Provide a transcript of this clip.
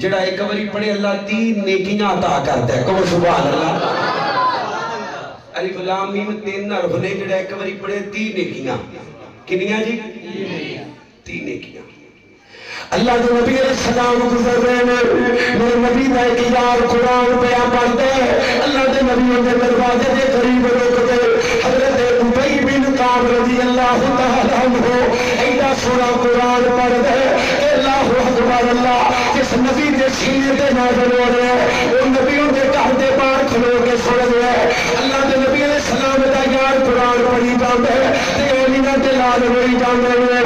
جڑا ایک باری پڑھے اللہ 3 نیکیاں عطا کرتا ہے. کہو سبحان اللہ. الف لام میم 3 حرف نے جڑا ایک باری پڑھے 3 نیکیاں. کنیاں جی؟ 3 نیکیاں. اللہ کے نبی علیہ السلام گزر رہے ہیں، میرے نبی کا ایک یار قرآن پہ پڑھتا ہے. اللہ کے نبی کے دروازے کے قریب رکتے حضرت ابی بن کعب رضی اللہ تعالیٰ عنہ ایڈا سونا قرآن پڑھ دے کہ اللہ اکبر. اللہ جس نبی کے سینے تے نازل ہو رہے ہیں وہ نبیوں کے گھر کے باہر کھلو کے سن رہے ہیں. اللہ کے نبی علیہ السلام کا یار قرآن پڑھی جاندے تے انہاں دے لال ہوئی جاندے.